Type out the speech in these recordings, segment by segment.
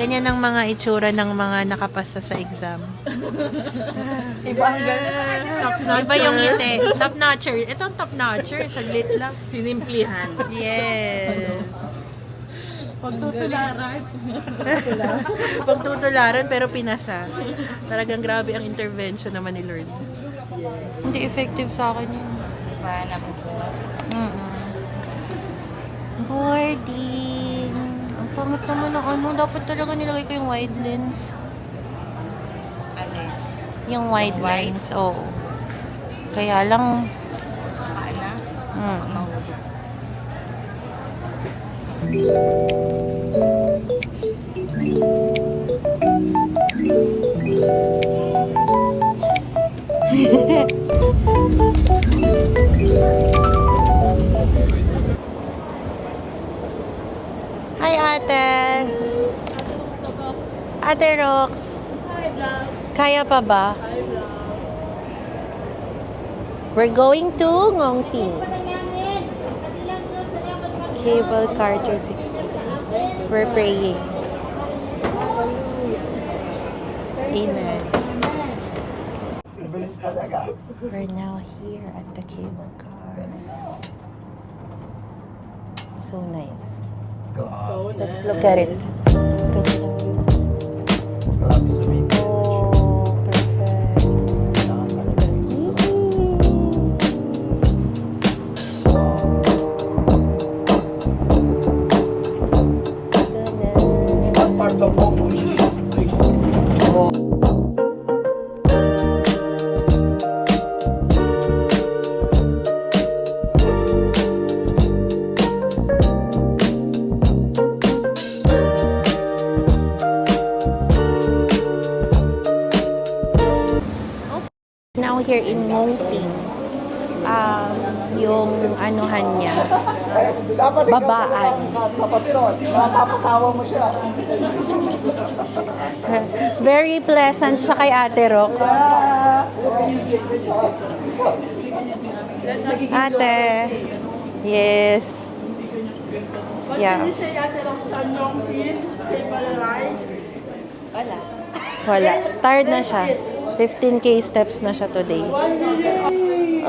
Ganyan ang mga itsura ng mga nakapasa sa exam. Iba ang gano'n. Iba yung ngiti. Top-notcher. Ito ang top-notcher. Saglit lang. Sinimplihan. Yes. Pagtutularan. Pagtutularan pero pinasa. Talagang grabe ang intervention naman ni Lord. Hindi effective sa akin yun. Paano po po? Boarding. Ang pangit naman ng ano. Dapat talaga nilagay ko yung wide lens. Ano eh? Yung wide lines. Oo. Kaya lang. Saka na? Mahuli. Hi, Ates. Ate Rox. Kaya pa ba? We're going to Ngongping. Cable car 260. We're praying. Amen. We're now here at the cable car. So nice. Let's look at it. Oh, perfect. Now here in Ngongping, yung anuhan niya, babaan. Mapapatawa mo siya. Very pleasant siya kay Ate Rox. Ate. Yes. Yeah. Wala. Wala. Tired na siya. 15K steps na siya today.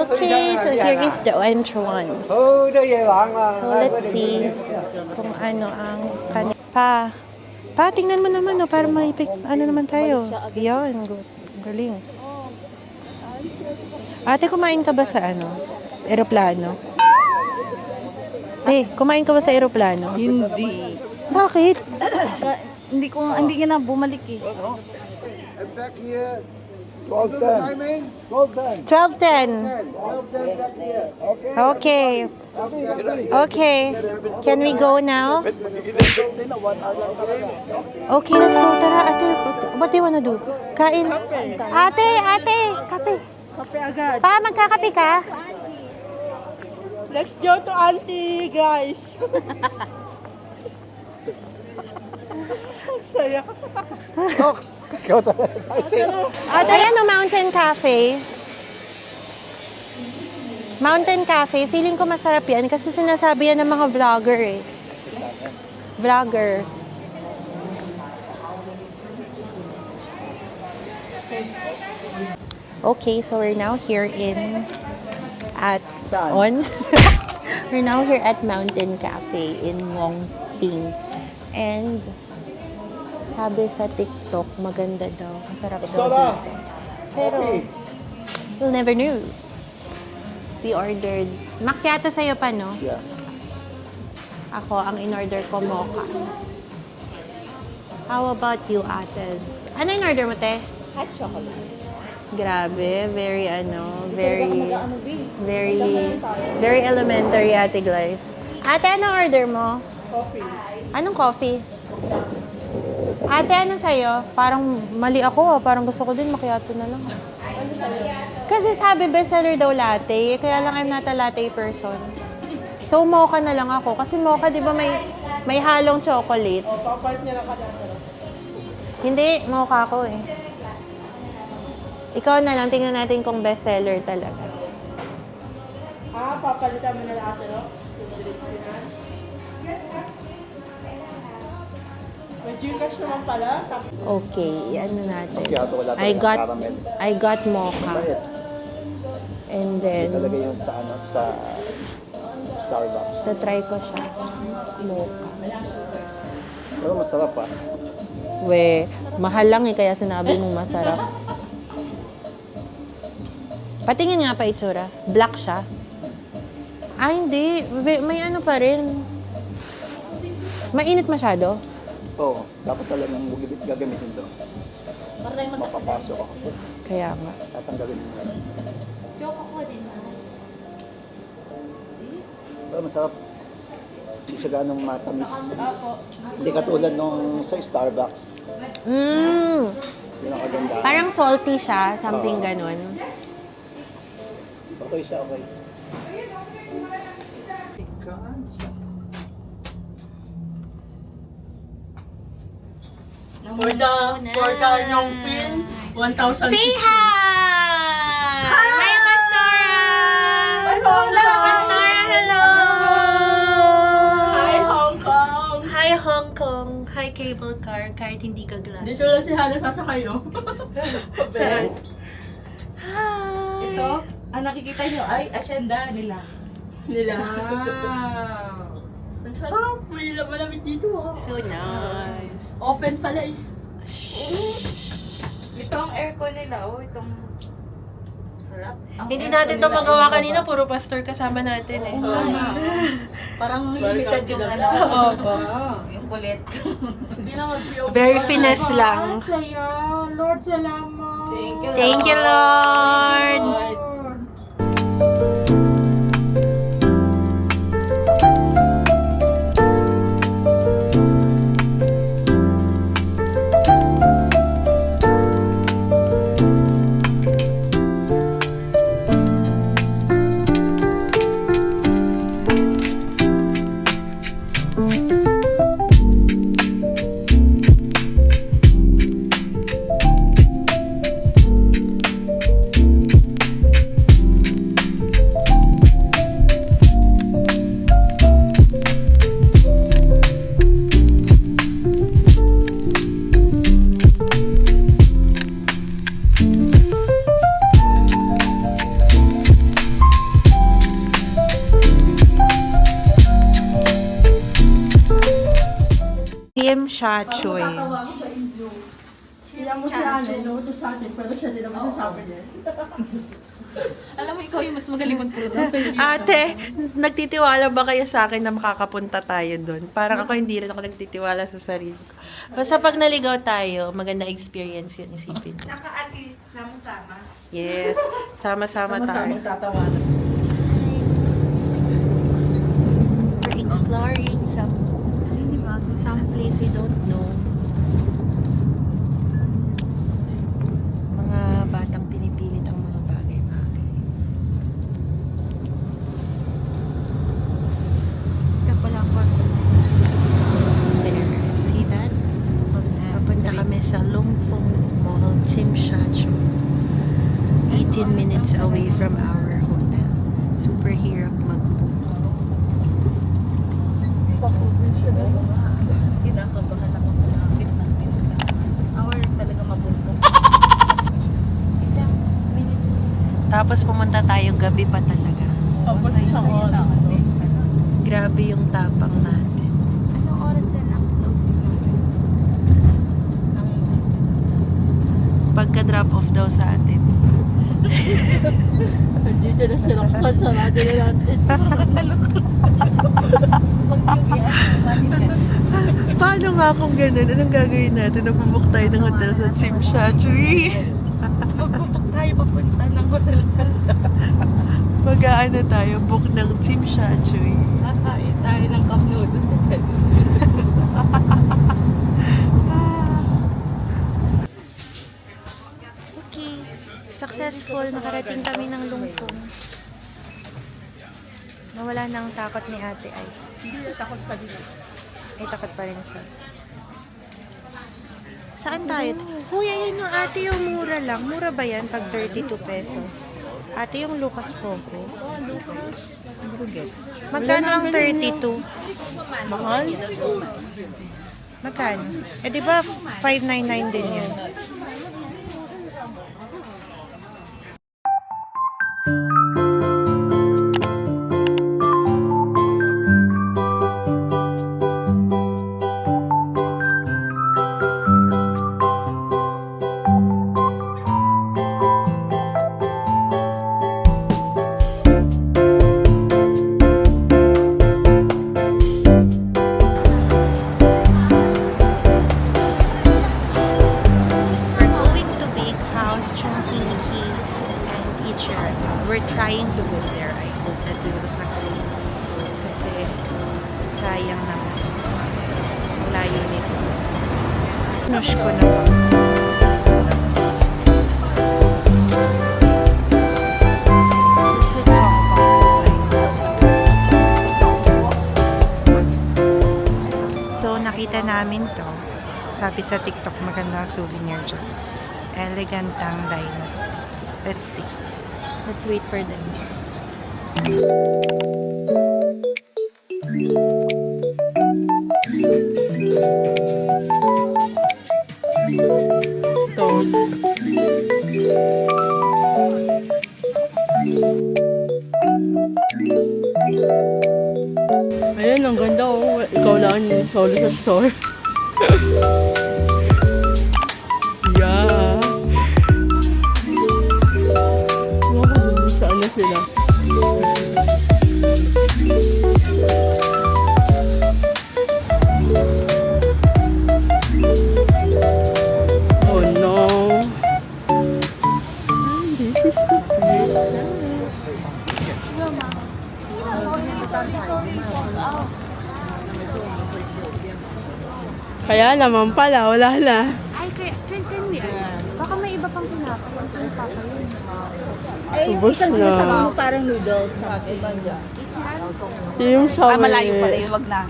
Okay, so here is the entrance. So let's see kung ano ang Pa, tingnan mo naman, no, para maipik, ano naman tayo. Yan, good. Galing. Ate, kumain ka ba sa eroplano? Kumain ka ba sa eroplano? Hindi. Bakit? Hindi nga na bumalik eh. And back here, 12:10. 12:10. 12:10. 12:10 back here. Okay. Okay. Okay. Can we go now? Okay, let's go. Tara, ate. What do you wanna do? Kain. Ate, kape. Kape agad. Pa, magkakape ka? Let's go to auntie, guys. Saya. Docs. Ikaw talaga. Ayan o, Mountain Cafe. Mountain Cafe, feeling ko masarap yan kasi sinasabi yan ng mga vlogger eh. Vlogger. Okay, so we're now here we're now here at Mountain Cafe in Ngongping. And sabi sa TikTok, maganda daw. Masarap daw dito. Pero, we'll never knew. We ordered macchiato sa'yo pa, no? Yeah. Ako, ang in-order ko, mocha. How about you, Ates? Ano in-order mo, te? Hot chocolate. Grabe, very very elementary, Ate Glyce. Ate, anong order mo? Coffee. Anong coffee? Ate, ano sa'yo? Parang mali ako, parang gusto ko din macchiato na lang. Kasi sabi bestseller daw latte, kaya lang I'm not a latte person. So, mocha na lang ako. Kasi mocha, di ba may halong chocolate? O, papalit niya lang kada. Hindi, mocha ko eh. Ikaw na lang, tingnan natin kung bestseller talaga. Papalitan mo na lahat, no? May Gcash naman pala. Tapos Okay, ano natin? Macchiato, wala I talagang got caramel. I got mocha. Mabait. And then Talaga yun sa ano, sa Starbucks. try ko siya. Mocha. Pero masarap ah. We, mahal lang eh, kaya sinabi mong masarap. Patingin nga pa itsura. Black siya. Ah, hindi. May ano pa rin. Mainit masyado. Oo, dapat talagang gagamitin to. Mapapasok ako kasi Kaya nga. tatanggalin mo. Joke ako din. Pero masarap. Hindi siya ganong matamis. Opo. Hindi katulad nung sa Starbucks. Mm. Yun ang kagandahan. Parang salty siya, something ganun. Okay siya, okay. for the yung pin, 1,000. Say hi! Hi, Pastora! Pastora, hello! Hi, Hong Kong! Hi, Hong Kong. Hi, cable car. Kahit hindi ka glass. Dito lang si Hana sasakay, oh. Hi! Ito, ang nakikita nyo ay asyenda nila. Nila. Wow! Ang sarap. May malamig dito, oh. So nice. Open pala eh. Ito ang aircon nila, oh. Itong sarap. Ang Hindi aircon natin to nila magawa ay kanina. mababa. Puro pastor kasama natin eh. Parang Welcome limited to yung the ano. Opo. Yung kulit. Hindi na mag-PO. Very finesse lang. Saya, Lord, salamat. Thank you. Thank you, Lord! Tim Shachoy. Kaya mo siya ano, inuutos sa atin, pero siya din naman sasabi niya. Alam mo, ikaw yung mas magaling mag-produce. Ate, nagtitiwala ba kayo sa akin na makakapunta tayo doon? Parang ako hindi rin ako nagtitiwala sa sarili ko. Basta pag naligaw tayo, maganda experience yun, isipin mo. Saka at least, sama-sama. Yes, sama-sama tayo. Sama-samang tatawanan. We're exploring some place we don't know. Mga batang pinipilit ang mga bagay-bagay. Ito pala ako. There, see that? Papunta kami sa Longfeng Mall, Tsim Sha Tsui. 18 minutes away from our hotel. Super hirap mag-book. Kinakabahan ako sa langit ng hour talaga mabunta. Ilang minutes. Tapos pumunta tayo gabi pa talaga. Tapos isang oras. Grabe yung tapang natin. Anong oras yan ang load? Pagka-drop off daw sa atin. Dito na sila. Sarado na natin. Paano nga kung ganun? Anong gagawin natin? Nagbubook tayo ng hotel sa Tsim Sha Tsui. Tayo papunta ng hotel ka. Mag-aano tayo? Book ng Tsim Sha Tsui. Kakain tayo ng cup noodles sa set. Okay. Successful. Nakarating kami ng Lungfong. Nawala na ang takot ni ate ay. Hindi na takot pa dito. Ay, takot pa rin siya. Saan tayo? Kuya, yun yung ate yung mura lang. Mura ba yan pag 32 pesos? Ate yung Lucas Poco. Magkano ang 32? Mahal? Magkano? Eh, di ba 599 din yun? We're going to Big House, Chungkinki, and Ichir. We're trying to go there. I hope that we will succeed. Kasi sayang naman. Ang layo nito. Nush ko na ba? This is Hong Kong. So, nakita namin to. Sabi sa TikTok, magandang souvenir dyan. Elegantang Dynasty. Let's see. Let's wait for them. Ayan, ang ganda oh. Ikaw lang yung solo sa store. Yeah. Wow, saan na sila? Oh no. This is the place. Kaya naman pala, wala na. Ay, can we baka may iba pang pinapakain sa papakain. Ubus na. Parang noodles sa iba dyan. Yung sa Malayo pala yun, wag na.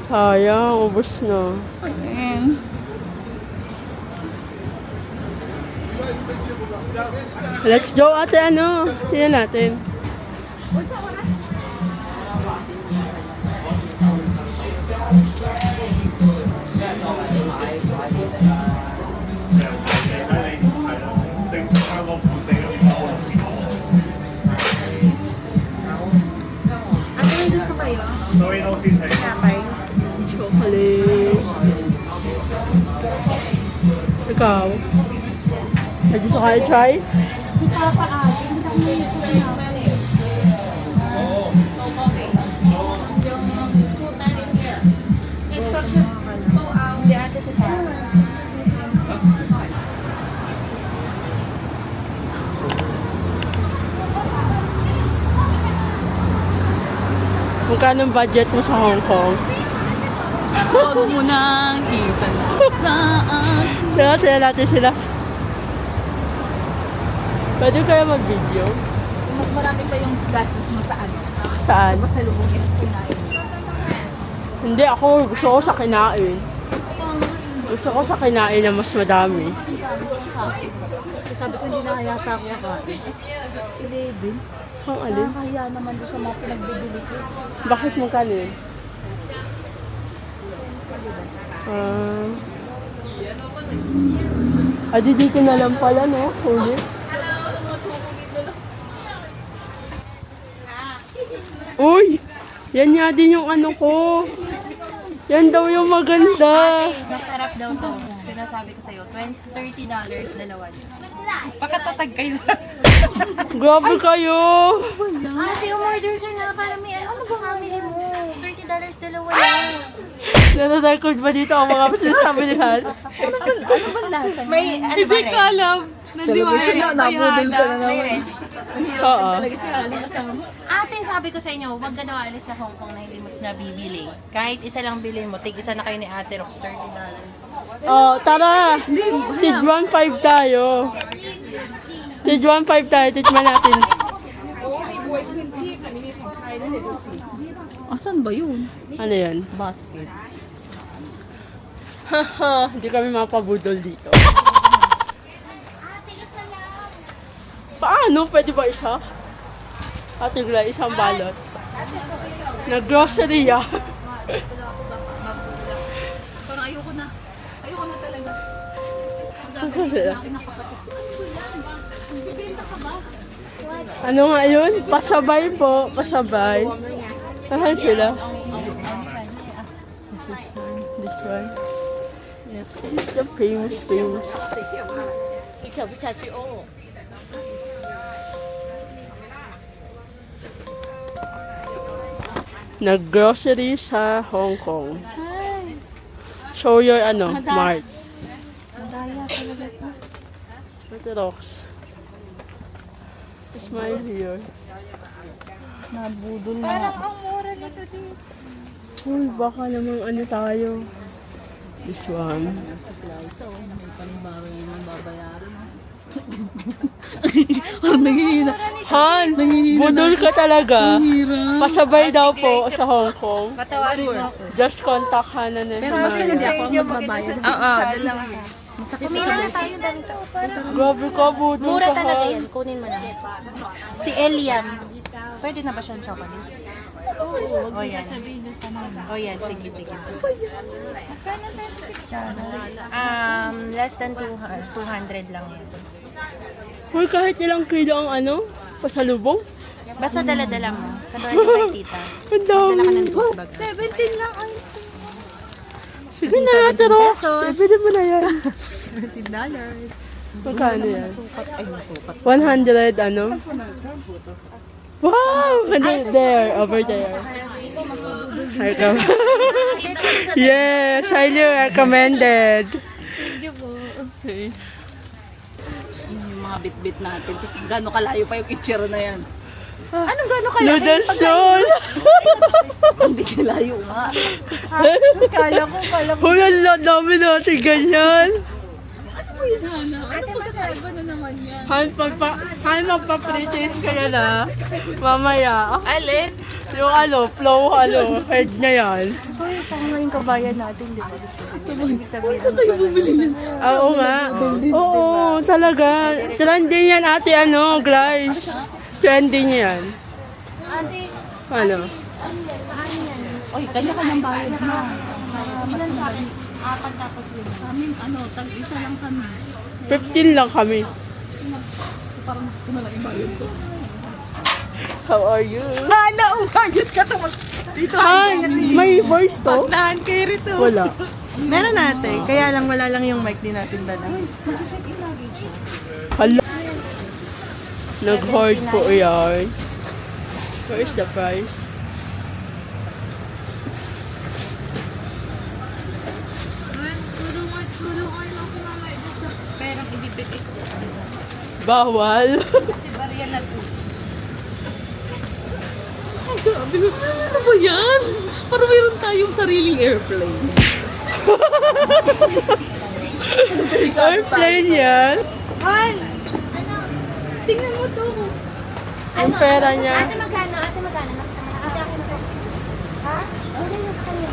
Sayang, ubus na. Let's go ate, ano? Tingnan natin. Ano may gusto kayo? Pinapay? Chocolate. Ikaw? Ay, gusto ka i-try? Si Papa Ate, hindi ako may ito pinapay. Hindi ate sa Sarah. Magkano ang budget mo sa Hong Kong? Huwag mo nang itanasaan. Tingnan natin sila. Pwede kaya mag-video? Mas marami pa yung gastos mo sa ano. Saan? Masalubungin sa kinain. Hindi, ako gusto ko sa kinain. Gusto ko sa kinain na mas madami. Sabi ko hindi na yata ako kakain. 11. Ang alin? Nakakahiya naman doon sa mga pinagbibili ko. Bakit mo kanin? Adi dito na lang pala, no? Sulit. Uy! Yan nga din yung ano ko. Yan daw yung maganda. Masarap daw to. Sinasabi ko sa'yo, $30 dalawa. Pakatatag kayo. Grabe kayo. Ate, umorder ka na para may ano sa family mo. $30 dalawa yan. Natatakot ba dito ang mga sinasabihan? Ano ba lasa? May ano ba rin? alam. Nandiwala na. Nabudol siya na May rin. Oo. Ate, sabi ko sa inyo, huwag ka daw alis sa Hong Kong na hindi mo nabibili. Kahit isa lang bilhin mo, tig-isa na kayo ni Ate Rox, $30. Oh, tara. Tig 1.5 tayo. Tig 1.5 tayo. Tikman natin. Asan ba yun? Ano yan? Basket. Haha, hindi kami mapabudol dito. Paano? Pwede ba isa? Ate Gla, isang balot. Nag-grocery ah. Ayoko na talaga. Ano nga yun? Pasabay po. Pasabay. Ahan sila? This one. It's the famous. Nag-grocery sa Hong Kong. Show your mart. Madaya talaga ito. Look at rocks. Smile here. Nabudol na. Parang ang mura nito dito. Uy, baka naman tayo. This one. Han, budol ka talaga. Pasabay daw po sa Hong Kong. Patawarin mo ako. Just contact Hana na. Pero kasi hindi ako magbabayad. Oo, doon lang. Kumila na tayo dito. Grabe ka, budol Mura ka, talaga Han. yan. Kunin mo na. Si Eliam. Pwede na ba siyang chocolate? Oo, huwag mo sasabihin na sa mama. Oh, yan. Sige. Less than 200 lang yan. Uy, kahit ilang kilo ang pasalubong. Basta dala-dala mo. Katulad ni kay tita. Ang dami. Dala ka ng tote bag. 17 lang ay. Sige na, taro. pesos. Pwede mo na yan. $17. Magkano yan? 100 Wow! There, over there. Hi, come. Yes, highly recommended. Okay. Yung mga bit-bit natin. Tapos gano'ng kalayo pa yung itsura na yan. Anong gano'n kalaki? Noodles yun! Hindi kalayo nga. Kala ko. Uy, ang dami natin ganyan. Ate, masarap Ano naman yan? Han, magpa-pre-taste kaya na. Mamaya. Alin? Yung flow, head niya yan. Uy, tama yung kabayan natin, di ba? Ibig sabihin, saan tayo bumili yan? Oo nga. Oo, talaga. Trending yan ate, Glice. Trending yan. Ate, Ano? Oy, kanya-kanyang bayad na. Ilan sa akin? 4 tapos yun. Sa amin, tag-isa lang kami. 15 lang kami. Parang gusto ko na lang yung bayad ko. How are you? Umagis ka to. Dito, Han, may voice to? nahan kayo rito. Wala. meron natin. Kaya lang wala lang yung mic din natin dala. Hala. Nag-hard po yan. Where is the price? Tulungan mo ako mamaya dun sa perang ibibigay ko. Bawal. Kasi barya na to. Sabi ko, ano ba yan? Parang mayroon tayong sariling airplane. Airplane yan. Han! Tingnan mo to. Yung pera niya. Ate magkano? Ate magkano? Ate akin to. Ha? Ano yung sa kanya?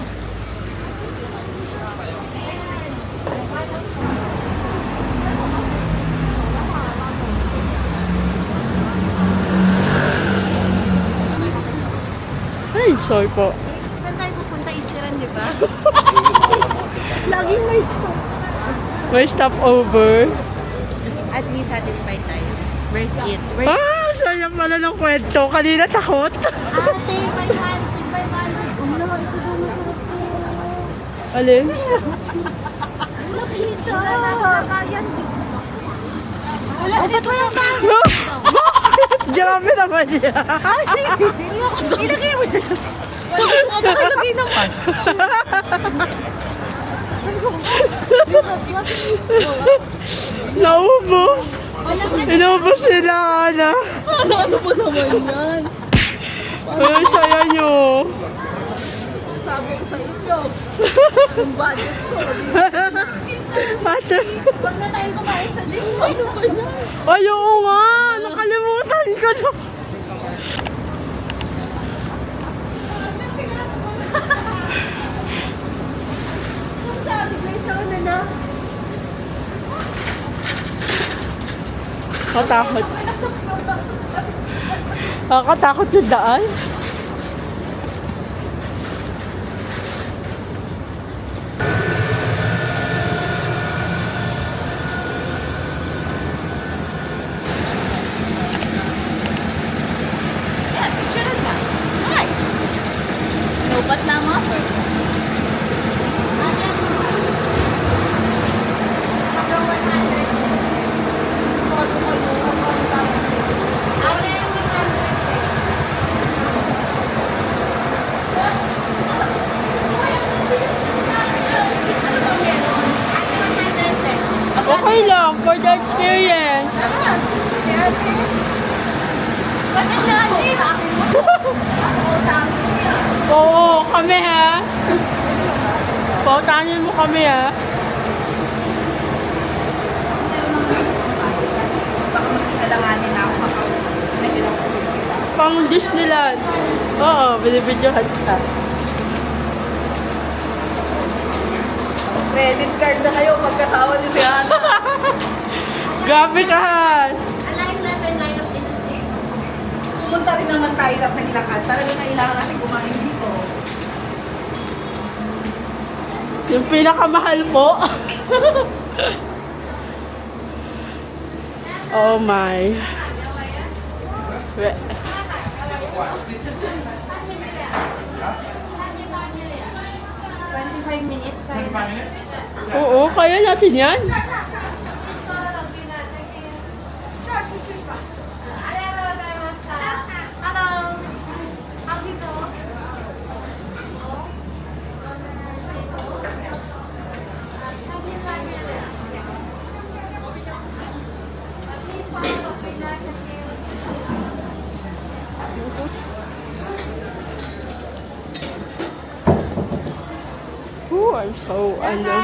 Ay, sorry po. Saan tayo pupunta? Ichiran, di ba? Laging may stop. May stopover. At least satisfied tayo. Worth it. Sayang pala ng kwento. Kanina takot. Ate, 500. 500. Ano naman ito daw masarap to. Alin? Ito. Kakayan. Ba't walang bag? Grabe naman niya. Ilagay mo na. Nakalagay naman. Naubos. Inubos nila, Ana. Ano po naman yan? Ay, saya nyo. Sabi ko sa inyo. Yung budget ko. Ate. Huwag na tayo kumain sa dish. Ano ba yan? Ay, oo nga. Nakalimutan ko na. Sa ate Grace, nauna na. Katakot. Nakakatakot yung daan. Okay lang, for the experience. Oo, kami ha. Pautanin mo kami ha. Pang Disneyland. Oo, binibidyohan ka. Credit card na kayo pagkasama niyo si Ana. Grabe ka Han. Align left and line up in the same. Pumunta rin naman tayo at naglakad. Talagang kailangan natin kumain dito. Yung pinakamahal po. Oh my. 25 minutes kaya na. Oo, kaya natin yan. Oh, I'm so, ano.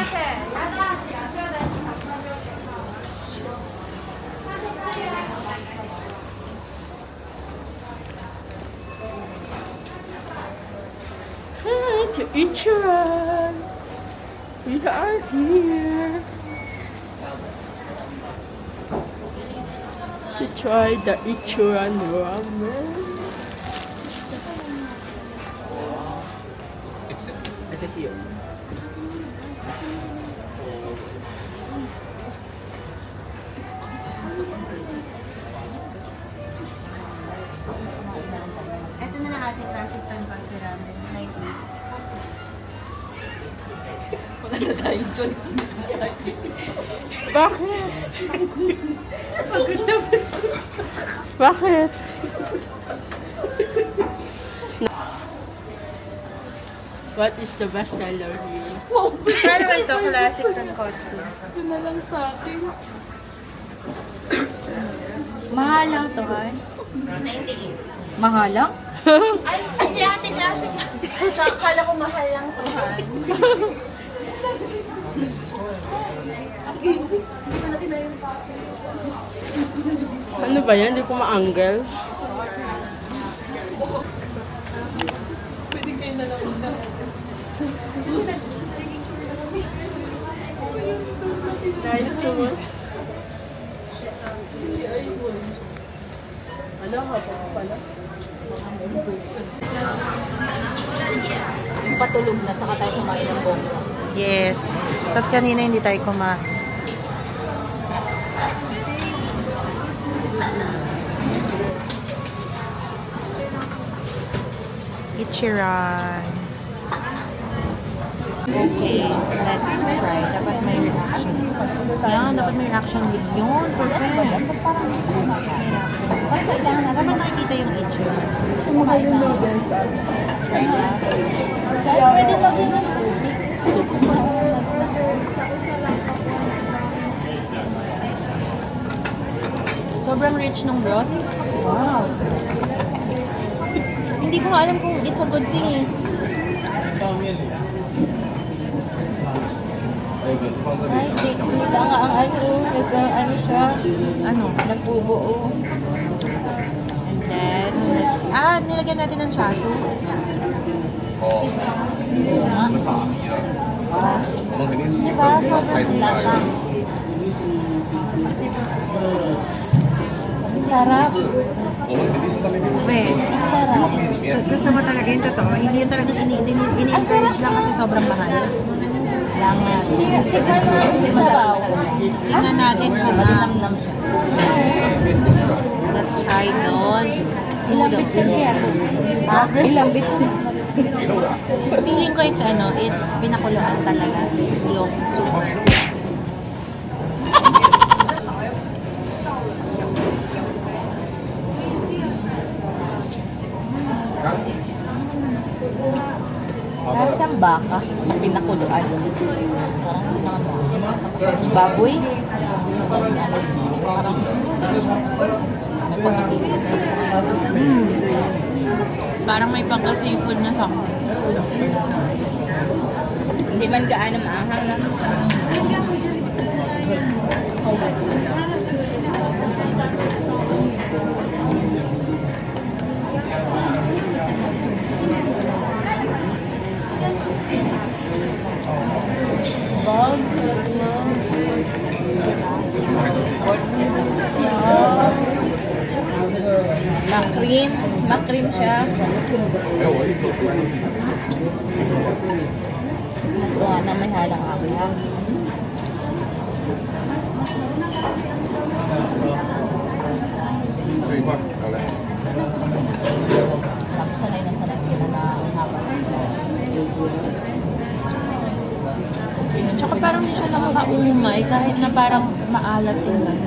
Hi, to Ichiran. We are here to try the Ichiran ramen. Is it here? Ito na lang ating classic tanpang si ramen. 98. Wala na tayong choice. Bakit? Bakit? What is the best seller here? Pero ito, classic tonkotsu. Ito na lang sa akin. Mahal lang to, Han. 98. Mahal lang? Ay, hindi ate classic. Akala ko mahal lang to, Han. Ano ba yan? Hindi ko ma-angle. Pwede kayo na lang una. Dahil ito mo. Ano ka pa pala? Yung patulog na saka tayo kumain ng bongga. Yes. Tapos kanina hindi tayo kumain. Ichiran. Okay, let's try. Dapat may reaction. Yan, dapat may reaction with yun. Perfect. May reaction. Dapat nakikita yung Ichiran. Pwede lang yun. Sobrang rich nung broth. Wow. Hindi ko alam kung it's a good thing eh. Ay, kita nga ang ano siya. Ano? Nagbubuo. And then, let's see. Nilagyan natin ng chasu. Diba? Sobrang lasa. Sarap. Wait. Sarap. Gusto mo talaga yung totoo? Hindi yung talagang ini-encourage lang kasi sobrang mahal. Tignan mo ang sabaw. Tingnan natin kung Malinamnam siya. let's try doon. Ilang bitsin yan? Ilang bitsin? Feeling ko it's pinakuluan talaga yung soup. Para siyang baka. Pinakuluan. Baboy? Parang may pagka-seafood na sa Hindi man gaano maahang na. Makrim siya. Gawa na may halang ako. Tapos sanay na sanay sila na habang. Tsaka parang di siya nakakaumay kahit na parang maalat tingnan.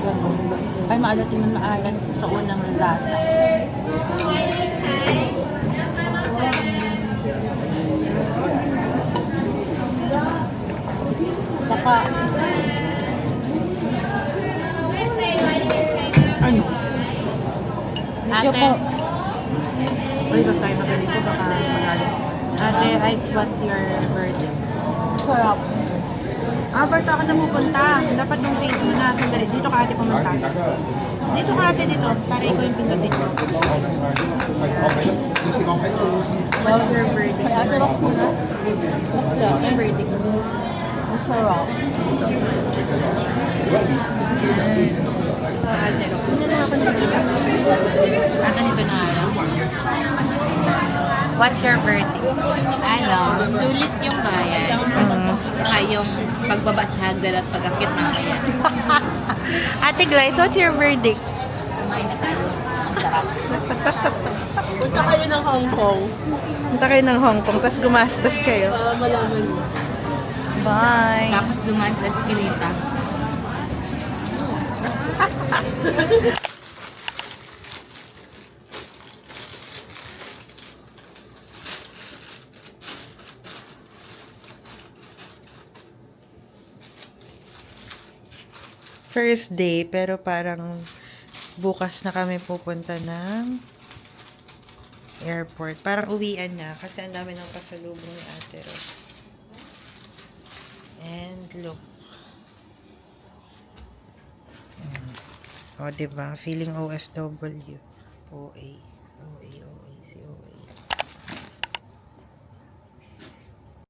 Ay, maalat tingnan, maalat sa unang lasa. Saka, ano? ate, Uy, ba't tayo magalito? Baka magalit. Ate, Ites, what's your verdict? sarap. Berto ako na pupunta. Dapat yung face mo na. Sandali. Dito ka ate pumunta. Dito ka ate dito. Para ikaw yung pindutin ko. What's your verdict? Ate, rock mo na. What's your verdict? Masarap. So, ate, hindi na ako nakita. Ate, nito na lang. What's your verdict? Ano, sulit yung bayan. Saka yung pagbaba sa hagdan at pag-akit mamaya. Ate Glyce, what's your verdict? Kumain na tayo. Ang sarap. Punta kayo ng Hong Kong Punta kayo ng Hong Kong, tapos gumastos kayo. para malaman niyo. Bye! Tapos dumaan sa eskinita. First day, pero parang bukas na kami pupunta ng airport. Parang uwian na kasi ang dami ng pasalubong ni Ate Rose. And look. O, diba? Feeling OFW. OA.